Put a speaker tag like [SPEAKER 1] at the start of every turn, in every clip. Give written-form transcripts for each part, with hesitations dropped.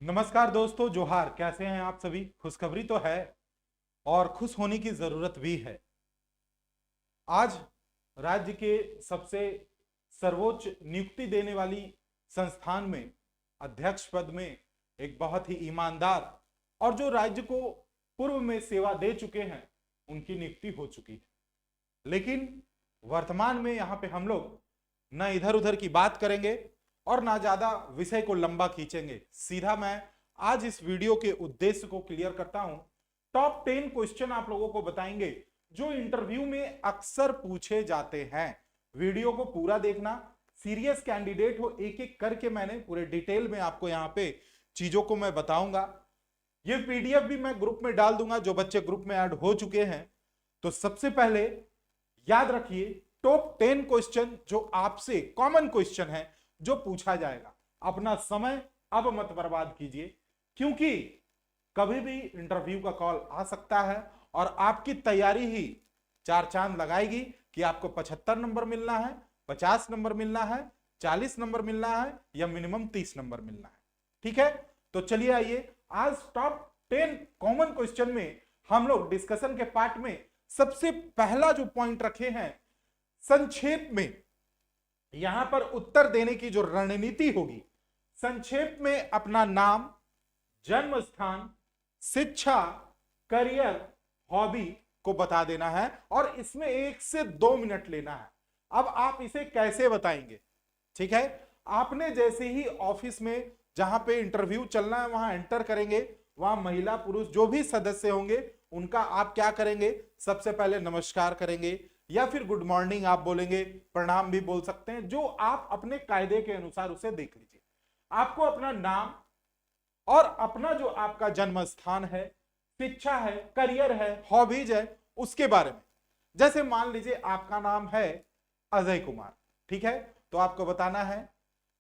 [SPEAKER 1] नमस्कार दोस्तों, जोहार। कैसे हैं आप सभी? खुशखबरी तो है और खुश होने की जरूरत भी है। आज राज्य के सबसे सर्वोच्च नियुक्ति देने वाली संस्थान में अध्यक्ष पद में एक बहुत ही ईमानदार और जो राज्य को पूर्व में सेवा दे चुके हैं उनकी नियुक्ति हो चुकी है। लेकिन वर्तमान में यहाँ पे हम लोग न इधर उधर की बात करेंगे और ना ज्यादा विषय को लंबा खींचेंगे। सीधा मैं आज इस वीडियो के उद्देश्य को क्लियर करता हूं। टॉप 10 क्वेश्चन आप लोगों को बताएंगे जो इंटरव्यू में अक्सर पूछे जाते हैं। वीडियो को पूरा देखना, सीरियस कैंडिडेट हो, एक एक करके मैंने पूरे डिटेल में आपको यहाँ पे चीजों को मैं बताऊंगा। ये पीडीएफ भी मैं ग्रुप में डाल दूंगा जो बच्चे ग्रुप में ऐड हो चुके हैं। तो सबसे पहले याद रखिए, टॉप 10 क्वेश्चन जो आपसे कॉमन क्वेश्चन है जो पूछा जाएगा। अपना समय अब मत बर्बाद कीजिए, क्योंकि कभी भी इंटरव्यू का कॉल आ सकता है और आपकी तैयारी ही चार चांद लगाएगी कि आपको 75 नंबर मिलना है, 50 नंबर मिलना है, 40 नंबर मिलना है या मिनिमम 30 नंबर मिलना है। ठीक है, तो चलिए आइए आज टॉप 10 कॉमन क्वेश्चन में हम लोग डिस्कशन के पार्ट में सबसे पहला जो पॉइंट रखे हैं, संक्षेप में यहां पर उत्तर देने की जो रणनीति होगी, संक्षेप में अपना नाम, जन्म स्थान, शिक्षा, करियर, हॉबी को बता देना है और इसमें 1 से 2 मिनट लेना है। अब आप इसे कैसे बताएंगे? ठीक है, आपने जैसे ही ऑफिस में जहां पे इंटरव्यू चलना है वहां एंटर करेंगे, वहां महिला पुरुष जो भी सदस्य होंगे उनका आप क्या करेंगे, सबसे पहले नमस्कार करेंगे या फिर गुड मॉर्निंग आप बोलेंगे, प्रणाम भी बोल सकते हैं, जो आप अपने कायदे के अनुसार उसे देख लीजिए। आपको अपना नाम और अपना जो आपका जन्म स्थान है, शिक्षा है, करियर है, हॉबीज है, उसके बारे में। जैसे मान लीजिए आपका नाम है अजय कुमार, ठीक है, तो आपको बताना है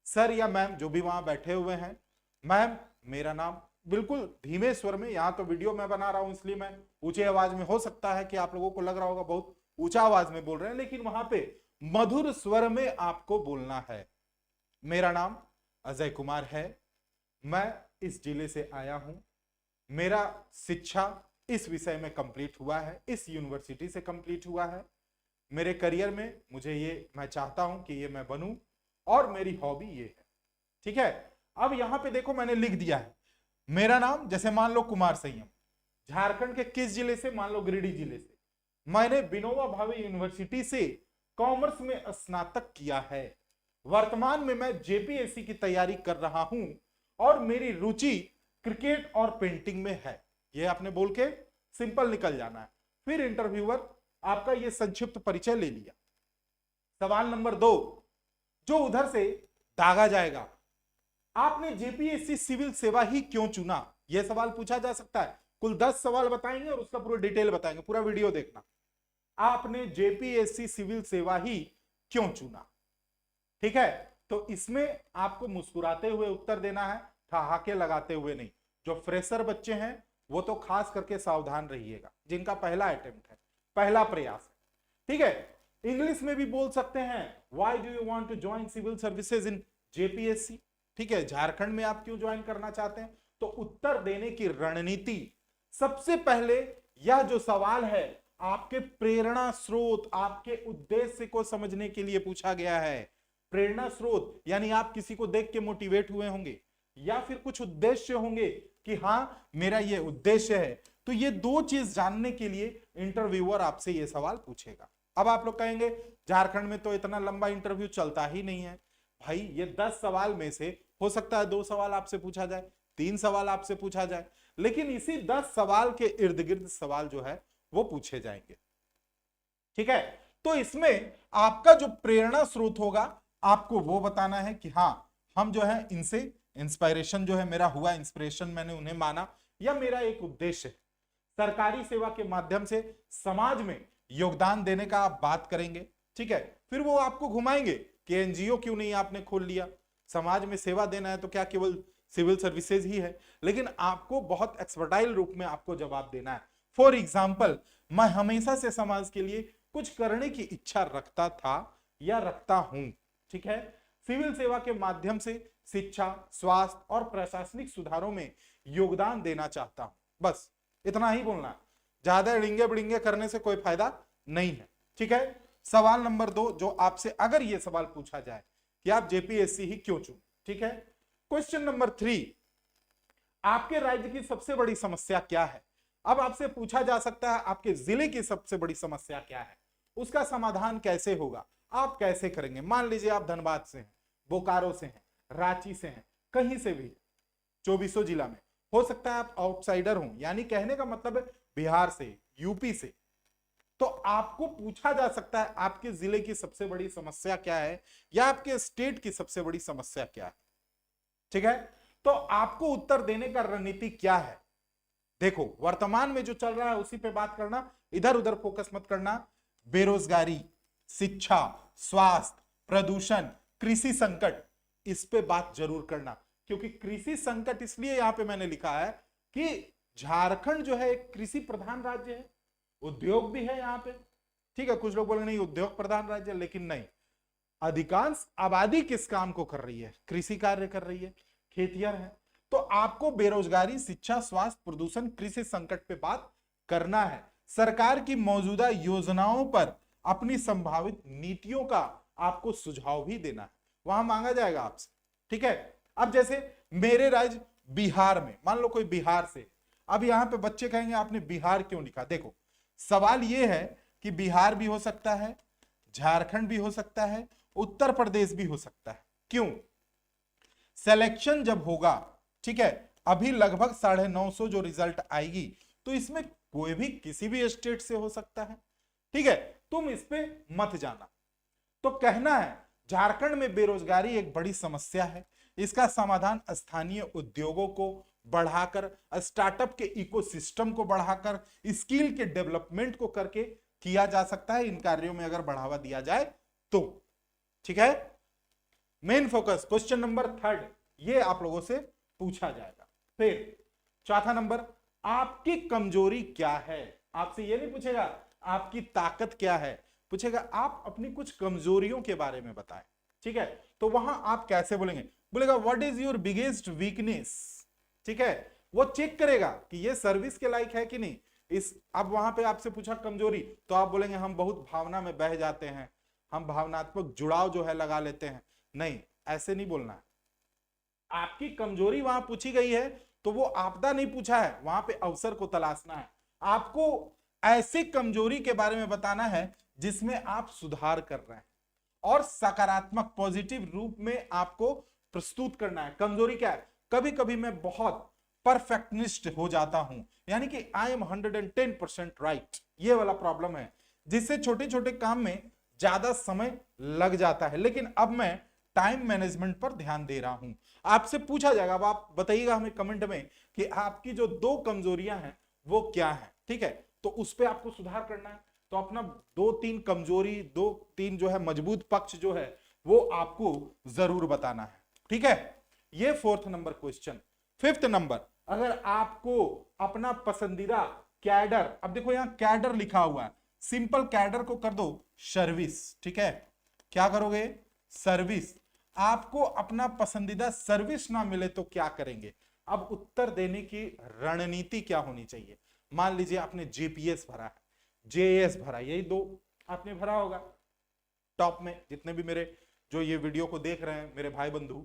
[SPEAKER 1] सर या मैम जो भी वहां बैठे हुए हैं, मैम मेरा नाम, बिल्कुल धीमे स्वर में। यहां तो वीडियो मैं बना रहा हूं इसलिए मैं ऊंची आवाज में, हो सकता है कि आप लोगों को लग रहा होगा बहुत ऊंचा आवाज में बोल रहे हैं, लेकिन वहां पे मधुर स्वर में आपको बोलना है। मेरा नाम अजय कुमार है, मैं इस जिले से आया हूं, मेरा शिक्षा इस विषय में कंप्लीट हुआ है, इस यूनिवर्सिटी से कंप्लीट हुआ है, मेरे करियर में मुझे ये मैं चाहता हूं कि ये मैं बनूं और मेरी हॉबी ये है। ठीक है, अब यहां पे देखो मैंने लिख दिया है मेरा नाम, जैसे मान लो कुमार संयम, झारखंड के किस जिले से, मान लो गिरिडीह जिले से, मैंने विनोबा भावे यूनिवर्सिटी से कॉमर्स में स्नातक किया है, वर्तमान में मैं जेपीएससी की तैयारी कर रहा हूं और मेरी रुचि क्रिकेट और पेंटिंग में है। ये आपने बोल के सिंपल निकल जाना है। फिर इंटरव्यूअर आपका ये संक्षिप्त परिचय ले लिया। सवाल नंबर 2 जो उधर से दागा जाएगा, आपने जेपीएससी सिविल सेवा ही क्यों चुना, यह सवाल पूछा जा सकता है। कुल 10 सवाल बताएंगे और उसका पूरा डिटेल बताएंगे, पूरा वीडियो देखना। आपने जेपीएससी सिविल सेवा ही क्यों चुना? ठीक है, तो इसमें आपको मुस्कुराते हुए उत्तर देना है, ठहाके लगाते हुए नहीं। जो फ्रेशर बच्चे हैं वो तो खास करके सावधान रहिएगा, जिनका पहला अटेम्प्ट है, पहला प्रयास है। ठीक है, इंग्लिश में भी बोल सकते हैं, why do you want to join civil services in JPSC. ठीक है, झारखंड में आप क्यों ज्वाइन करना चाहते हैं? तो उत्तर देने की रणनीति, सबसे पहले यह जो सवाल है आपके प्रेरणा स्रोत, आपके उद्देश्य को समझने के लिए पूछा गया है। प्रेरणा स्रोत यानी आप किसी को देख के मोटिवेट हुए होंगे या फिर कुछ उद्देश्य होंगे कि हां मेरा ये उद्देश्य है। तो ये 2 चीज जानने के लिए इंटरव्यूअर आपसे ये सवाल पूछेगा। अब आप लोग कहेंगे झारखंड में तो इतना लंबा इंटरव्यू चलता ही नहीं है। भाई ये 10 सवाल में से हो सकता है 2 सवाल आपसे पूछा जाए, 3 सवाल आपसे पूछा जाए, लेकिन इसी 10 सवाल के इर्द गिर्द सवाल जो है वो पूछे जाएंगे। ठीक है, तो इसमें आपका जो प्रेरणा स्रोत होगा आपको वो बताना है कि हाँ हम जो है इनसे इंस्पायरेशन जो है मेरा हुआ, इंस्पिरेशन मैंने उन्हें माना, या मेरा एक उद्देश्य है सरकारी सेवा के माध्यम से समाज में योगदान देने का आप बात करेंगे। ठीक है, फिर वो आपको घुमाएंगे कि एनजीओ क्यों नहीं आपने खोल लिया, समाज में सेवा देना है तो क्या केवल सिविल सर्विसेज ही है, लेकिन आपको बहुत एक्सपर्टाइल रूप में आपको जवाब देना है। फॉर एग्जाम्पल, मैं हमेशा से समाज के लिए कुछ करने की इच्छा रखता था या रखता हूं। ठीक है, सिविल सेवा के माध्यम से शिक्षा, स्वास्थ्य और प्रशासनिक सुधारों में योगदान देना चाहता हूं। बस इतना ही बोलना है, ज्यादा डिंगे बिड़िंगे करने से कोई फायदा नहीं है। ठीक है, सवाल नंबर 2 जो आपसे अगर यह सवाल पूछा जाए कि आप जेपीएससी ही क्यों चुने। ठीक है, क्वेश्चन नंबर 3, आपके राज्य की सबसे बड़ी समस्या क्या है। अब आपसे पूछा जा सकता है आपके जिले की सबसे बड़ी समस्या क्या है, उसका समाधान कैसे होगा, आप कैसे करेंगे। मान लीजिए आप धनबाद से हैं, बोकारो से हैं, रांची से हैं, कहीं से भी, चौबीसों जिला में, हो सकता है आप आउटसाइडर हो, यानी कहने का मतलब है बिहार से, यूपी से, तो आपको पूछा जा सकता है आपके जिले की सबसे बड़ी समस्या क्या है या आपके स्टेट की सबसे बड़ी समस्या क्या है। ठीक है, तो आपको उत्तर देने का रणनीति क्या है। देखो वर्तमान में जो चल रहा है उसी पे बात करना, इधर उधर फोकस मत करना। बेरोजगारी, शिक्षा, स्वास्थ्य, प्रदूषण, कृषि संकट, इस पे बात जरूर करना, क्योंकि कृषि संकट इसलिए यहां पे मैंने लिखा है कि झारखंड जो है एक कृषि प्रधान राज्य है, उद्योग भी है यहां पे। ठीक है, कुछ लोग बोलेंगे नहीं उद्योग प्रधान राज्य, लेकिन नहीं, अधिकांश आबादी किस काम को कर रही है, कृषि कार्य कर रही है, खेतिहर है। तो आपको बेरोजगारी, शिक्षा, स्वास्थ्य, प्रदूषण, कृषि संकट पे बात करना है। सरकार की मौजूदा योजनाओं पर अपनी संभावित नीतियों का आपको सुझाव भी देना है, वहां मांगा जाएगा आपसे। ठीक है, अब जैसे मेरे राज्य बिहार में, मान लो कोई बिहार से, अब यहां पे बच्चे कहेंगे आपने बिहार क्यों लिखा। देखो सवाल यह है कि बिहार भी हो सकता है, झारखंड भी हो सकता है, उत्तर प्रदेश भी हो सकता है। क्यों, सिलेक्शन जब होगा, ठीक है, अभी लगभग 950 जो रिजल्ट आएगी, तो इसमें कोई भी किसी भी स्टेट से हो सकता है। ठीक है, तुम इस पे मत जाना। तो कहना है झारखंड में बेरोजगारी एक बड़ी समस्या है, इसका समाधान स्थानीय उद्योगों को बढ़ाकर, स्टार्टअप के इकोसिस्टम को बढ़ाकर, स्किल के डेवलपमेंट को करके किया जा सकता है। इन कार्यों में अगर बढ़ावा दिया जाए तो। ठीक है, मेन फोकस क्वेश्चन नंबर 3 ये आप लोगों से पूछा जाएगा। फिर चौथा नंबर, आपकी कमजोरी क्या है। आपसे ये नहीं पूछेगा आपकी ताकत क्या है, पूछेगा आप अपनी कुछ कमजोरियों के बारे में बताएं। ठीक है, तो वहां आप कैसे बोलेंगे, बोलेगा what is your biggest weakness. ठीक है, वो चेक करेगा कि ये सर्विस के लायक है कि नहीं। इस अब वहां पे आपसे पूछा कमजोरी, तो आप बोलेंगे हम बहुत भावना में बह जाते हैं, हम भावनात्मक जुड़ाव जो है लगा लेते हैं। नहीं, ऐसे नहीं बोलना है। आपकी कमजोरी वहां पूछी गई है तो वो आपदा नहीं पूछा है, वहां पे अवसर को तलाशना है। आपको ऐसी कमजोरी के बारे में बताना है जिसमें आप सुधार कर रहे हैं और सकारात्मक पॉजिटिव रूप में आपको प्रस्तुत करना है। कमजोरी क्या है, कभी कभी मैं बहुत परफेक्टनिस्ट हो जाता हूं, यानी कि आई एम 110% राइट, ये वाला प्रॉब्लम है जिससे छोटे छोटे काम में ज्यादा समय लग जाता है। लेकिन अब मैं टाइम मैनेजमेंट पर ध्यान दे रहा हूं। आपसे पूछा जाएगा, अब आप बताइएगा हमें कमेंट में कि आपकी जो 2 कमजोरियां हैं वो क्या है। ठीक है, तो उस पर आपको सुधार करना है। तो अपना 2-3 कमजोरी, 2-3 जो है मजबूत पक्ष जो है वो आपको जरूर बताना है। ठीक है, ये 4th number question. 5th number, अगर आपको अपना पसंदीदा कैडर, अब देखो यहां कैडर लिखा हुआ है, सिंपल कैडर को कर दो सर्विस। ठीक है, क्या करोगे, सर्विस। आपको अपना पसंदीदा सर्विस ना मिले तो क्या करेंगे। अब उत्तर देने की रणनीति क्या होनी चाहिए। मान लीजिए आपने जेपीएस भरा है, जेएस भरा, यही 2 आपने भरा होगा टॉप में, जितने भी मेरे जो ये वीडियो को देख रहे हैं मेरे भाई बंधु।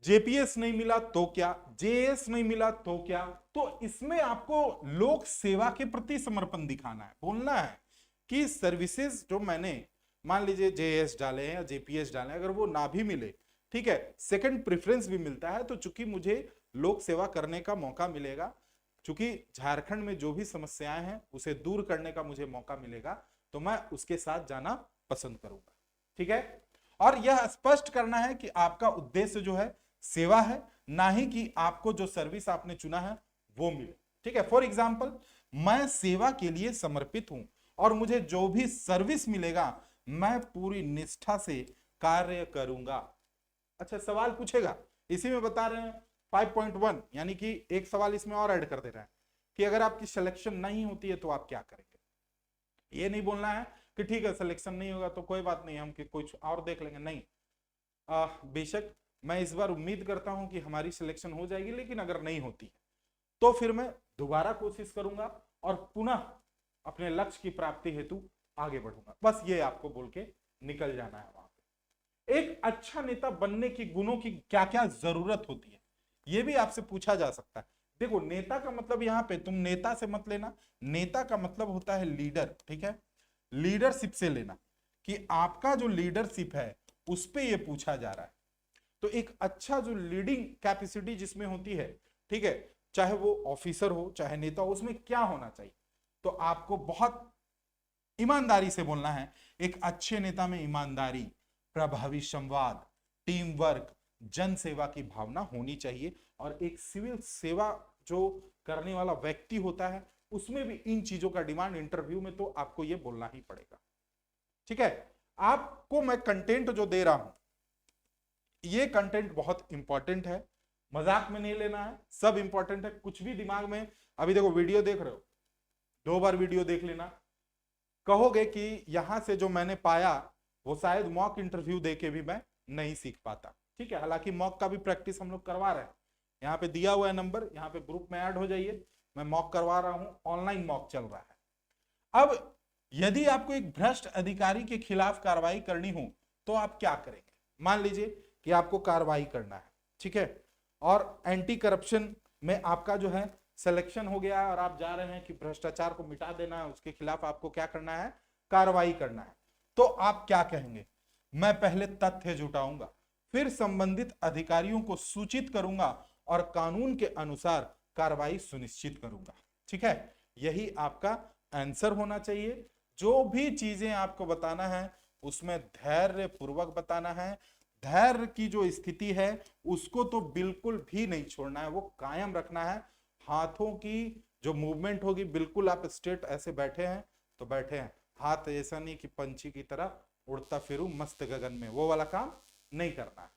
[SPEAKER 1] जेपीएस नहीं मिला तो क्या, जेएस नहीं मिला तो क्या। तो इसमें आपको लोक सेवा के प्रति समर्पण दिखाना है, बोलना है कि सर्विसेज जो मैंने, मान लीजिए जेएस डाले हैं या जेपीएस डाले हैं, अगर वो ना भी मिले, ठीक है, सेकंड प्रेफरेंस भी मिलता है, तो चूंकि मुझे लोक सेवा करने का मौका मिलेगा, चूंकि झारखंड में जो भी समस्याएं हैं उसे दूर करने का मुझे मौका मिलेगा, तो मैं उसके साथ जाना पसंद करूंगा। ठीक है, और यह स्पष्ट करना है कि आपका उद्देश्य जो है सेवा है, ना ही कि आपको जो सर्विस आपने चुना है वो मिले। ठीक है, फॉर एग्जाम्पल, मैं सेवा के लिए समर्पित हूं और मुझे जो भी सर्विस मिलेगा मैं पूरी निष्ठा से कार्य करूंगा। अच्छा, सवाल पूछेगा, इसी में बता रहे हैं 5.1, यानी कि एक सवाल इसमें और ऐड कर दे रहा है कि अगर आपकी सिलेक्शन नहीं होती है तो आप क्या करेंगे। ये नहीं बोलना है कि ठीक है सिलेक्शन नहीं होगा तो कोई बात नहीं, हम कुछ और देख लेंगे, नहीं। बेशक मैं इस बार उम्मीद करता हूं कि हमारी सिलेक्शन हो जाएगी, लेकिन अगर नहीं होती तो फिर मैं दोबारा कोशिश करूंगा और पुनः अपने लक्ष्य की प्राप्ति हेतु आगे बढ़ूंगा। बस ये आपको बोल के निकल जाना है वहां पे। एक अच्छा नेता बनने की गुणों की क्या क्या जरूरत होती है, ये भी आपसे पूछा जा सकता है। देखो, नेता का मतलब यहां पे तुम नेता से मत लेना, नेता का मतलब होता है लीडर, ठीक है। लीडरशिप से लेना कि आपका जो लीडरशिप है उस पे ये पूछा जा रहा है। तो एक अच्छा जो लीडिंग कैपेसिटी जिसमें होती है, ठीक है, चाहे वो ऑफिसर हो चाहे नेता हो, उसमें क्या होना चाहिए? तो आपको बहुत ईमानदारी से बोलना है। एक अच्छे नेता में ईमानदारी, प्रभावी संवाद, टीम वर्क, जन सेवा की भावना होनी चाहिए। और एक सिविल सेवा जो करने वाला व्यक्ति होता है उसमें भी इन चीजों का डिमांड इंटरव्यू में तो आपको ये बोलना ही पड़ेगा, ठीक है। आपको मैं कंटेंट जो दे रहा हूं, ये कंटेंट बहुत इंपॉर्टेंट है, मजाक में नहीं लेना है, सब इंपॉर्टेंट है। कुछ भी दिमाग में, अभी देखो वीडियो देख रहे हो, 2 बार वीडियो देख लेना, कहोगे कि यहां से जो मैंने पाया वो शायद मॉक इंटरव्यू देके भी मैं नहीं सीख पाता, ठीक है। हालांकि मॉक का भी प्रैक्टिस हम लोग करवा रहे हैं, यहाँ पे दिया हुआ है नंबर, यहाँ पे ग्रुप में ऐड हो जाइए, मैं मॉक करवा रहा हूं, ऑनलाइन मॉक चल रहा है। अब यदि आपको एक भ्रष्ट अधिकारी के खिलाफ कार्रवाई करनी हो तो आप क्या करेंगे? मान लीजिए कि आपको कार्रवाई करना है, ठीक है, और एंटी करप्शन में आपका जो है सिलेक्शन हो गया और आप जा रहे हैं कि भ्रष्टाचार को मिटा देना है, उसके खिलाफ आपको क्या करना है? कार्रवाई करना है। तो आप क्या कहेंगे? मैं पहले तथ्य जुटाऊंगा, फिर संबंधित अधिकारियों को सूचित करूंगा और कानून के अनुसार कार्रवाई सुनिश्चित करूंगा, ठीक है। यही आपका आंसर होना चाहिए। जो भी चीजें आपको बताना है उसमें धैर्य पूर्वक बताना है। धैर्य की जो स्थिति है उसको तो बिल्कुल भी नहीं छोड़ना है, वो कायम रखना है। हाथों की जो मूवमेंट होगी, बिल्कुल आप स्ट्रेट ऐसे बैठे हैं तो बैठे हैं, हाथ ऐसा नहीं कि पंछी की तरह उड़ता फिरूं मस्त गगन में, वो वाला काम नहीं करना है।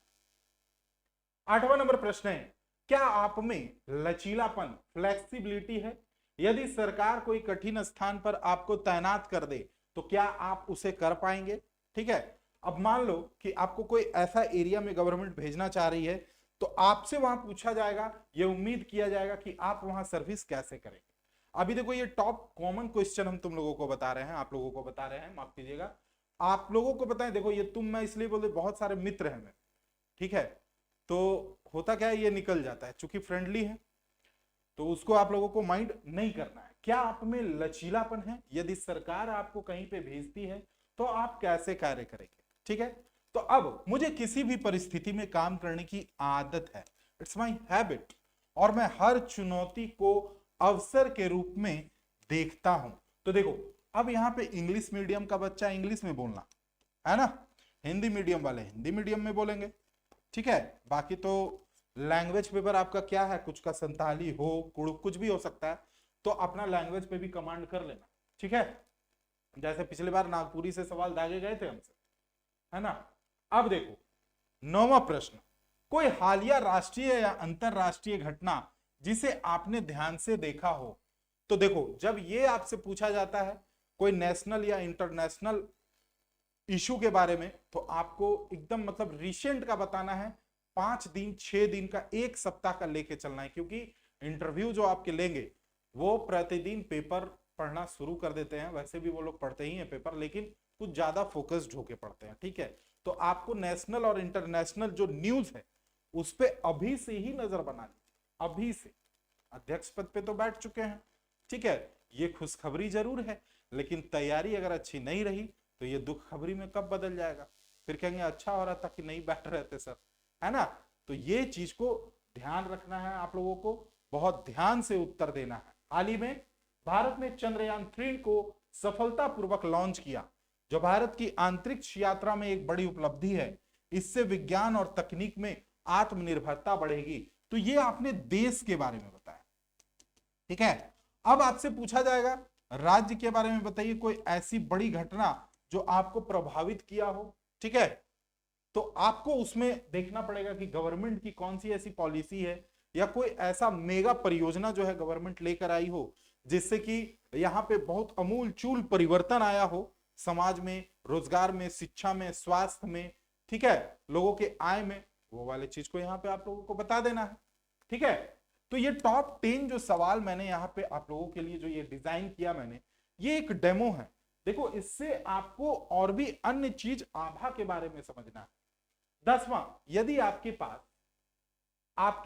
[SPEAKER 1] 8वां नंबर प्रश्न है, क्या आप में लचीलापन, फ्लेक्सिबिलिटी है? यदि सरकार कोई कठिन स्थान पर आपको तैनात कर दे तो क्या आप उसे कर पाएंगे? ठीक है। अब मान लो कि आपको कोई ऐसा एरिया में गवर्नमेंट भेजना चाह रही है तो आपसे वहां पूछा जाएगा, यह उम्मीद किया जाएगा कि आप वहां सर्विस कैसे करेंगे। अभी देखो, ये टॉप कॉमन क्वेश्चन हम तुम लोगों को बता रहे हैं, आप लोगों को बता रहे हैं, माफ कीजिएगा, आप लोगों को बताएं। देखो, ये तुम मैं इसलिए बोलते, बहुत सारे मित्र हैं मेरे, ठीक है, तो होता क्या है, ये निकल जाता है, चूंकि फ्रेंडली है तो उसको आप लोगों को माइंड नहीं करना है। क्या आप में लचीलापन है? यदि सरकार आपको कहीं पे भेजती है तो आप कैसे कार्य करेंगे? ठीक है। तो अब मुझे किसी भी परिस्थिति में काम करने की आदत है, इट्स माय हैबिट, और मैं हर चुनौती को अवसर के रूप में देखता हूं। तो देखो, अब यहां पे इंग्लिश मीडियम का बच्चा इंग्लिश में बोलना है ना, हिंदी मीडियम वाले हिंदी मीडियम में बोलेंगे, ठीक है। बाकी तो लैंग्वेज पेपर आपका क्या है, कुछ का संताली हो, कुछ भी हो सकता है, तो अपना लैंग्वेज पे भी कमांड कर लेना, ठीक है। जैसे पिछली बार नागपुरी से सवाल दागे गए थे हमसे, है ना। अब देखो 9वां प्रश्न, कोई हालिया राष्ट्रीय या अंतरराष्ट्रीय घटना जिसे आपने ध्यान से देखा हो। तो देखो, जब ये आपसे पूछा जाता है कोई नेशनल या इंटरनेशनल इशू के बारे में, तो आपको एकदम मतलब रिसेंट का बताना है, 5 दिन 6 दिन का, 1 सप्ताह का लेके चलना है, क्योंकि इंटरव्यू जो आपके लेंगे वो प्रतिदिन पेपर पढ़ना शुरू कर देते हैं। वैसे भी वो लोग पढ़ते ही हैं पेपर, लेकिन कुछ ज्यादा फोकस्ड होके पढ़ते हैं, ठीक है। तो आपको नेशनल और इंटरनेशनल जो न्यूज है उस पर अभी से ही नजर बनानी, अभी से। अध्यक्ष पद पे तो बैठ चुके हैं, ठीक है, ये खुशखबरी जरूर है, लेकिन तैयारी अगर अच्छी नहीं रही तो ये दुख खबरी में कब बदल जाएगा, फिर कहेंगे अच्छा हो रहा था कि नहीं बैठ रहे थे सर, है ना। तो ये चीज को ध्यान रखना है, आप लोगों को बहुत ध्यान से उत्तर देना है। हाल ही में भारत ने चंद्रयान 3 को सफलतापूर्वक लॉन्च किया, जो भारत की अंतरिक्ष यात्रा में एक बड़ी उपलब्धि है। इससे विज्ञान और तकनीक में आत्मनिर्भरता बढ़ेगी। तो ये आपने देश के बारे में बताया, ठीक है। अब आपसे पूछा जाएगा राज्य के बारे में बताइए, कोई ऐसी बड़ी घटना जो आपको प्रभावित किया हो, ठीक है। तो आपको उसमें देखना पड़ेगा कि गवर्नमेंट की कौन सी ऐसी पॉलिसी है या कोई ऐसा मेगा परियोजना जो है गवर्नमेंट लेकर आई हो जिससे कि यहां पे बहुत अमूल चूल परिवर्तन आया हो, समाज में, रोजगार में, शिक्षा में, स्वास्थ्य में, ठीक है, लोगों के आय में, वो वाले चीज को यहाँ पे आप लोगों को बता देना है। ठीक है, तो ये टॉप 10 जो सवाल मैंने यहाँ पे आप लोगों के लिए जो ये डिजाइन किया मैंने, ये एक डेमो है। देखो, इससे आपको और भी अन्य चीज आभा के बारे में समझना है। 10वां, यदि आपके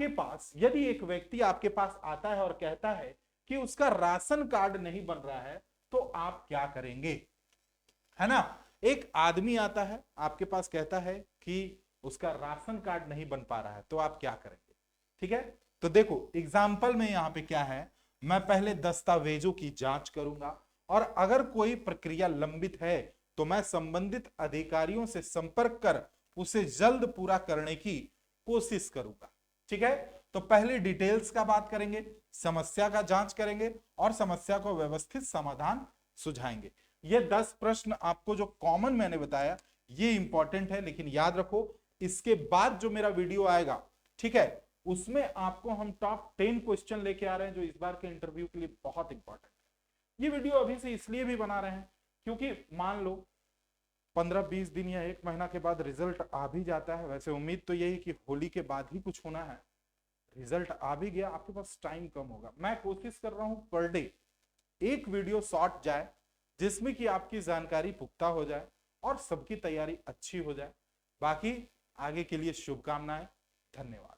[SPEAKER 1] पास यदि एक व्यक्ति आपके पास आता है और कहता है कि उसका राशन कार्ड नहीं बन रहा है, तो आप क्या करेंगे, है ना। एक आदमी आता है आपके पास, कहता है कि उसका राशन कार्ड नहीं बन पा रहा है, तो आप क्या करेंगे। ठीक है, तो देखो एग्जाम्पल में यहां पे क्या है, मैं पहले दस्तावेजों की जांच करूंगा और अगर कोई प्रक्रिया लंबित है तो मैं संबंधित अधिकारियों से संपर्क कर उसे जल्द पूरा करने की कोशिश करूंगा। ठीक है, तो पहले डिटेल्स का बात करेंगे, समस्या का जांच करेंगे और समस्या को व्यवस्थित समाधान सुझाएंगे। ये 10 प्रश्न आपको जो कॉमन मैंने बताया ये इंपॉर्टेंट है, लेकिन याद रखो इसके बाद जो मेरा वीडियो आएगा, ठीक है, उसमें आपको हम टॉप 10 क्वेश्चन लेके आ रहे हैं जो इस बार के इंटरव्यू के लिए बहुत इंपॉर्टेंट है। ये वीडियो अभी से इसलिए भी बना रहे हैं क्योंकि मान लो 15-20 दिन या 1 महीना के बाद रिजल्ट आ भी जाता है। वैसे उम्मीद तो यही कि होली के बाद ही कुछ होना है, रिजल्ट आ भी गया, आपके पास टाइम कम होगा। मैं कोशिश कर रहा हूं पर डे एक वीडियो शॉर्ट जाए जिसमें कि आपकी जानकारी पुख्ता हो जाए और सबकी तैयारी अच्छी हो जाए। बाकी आगे के लिए शुभकामनाएं, धन्यवाद।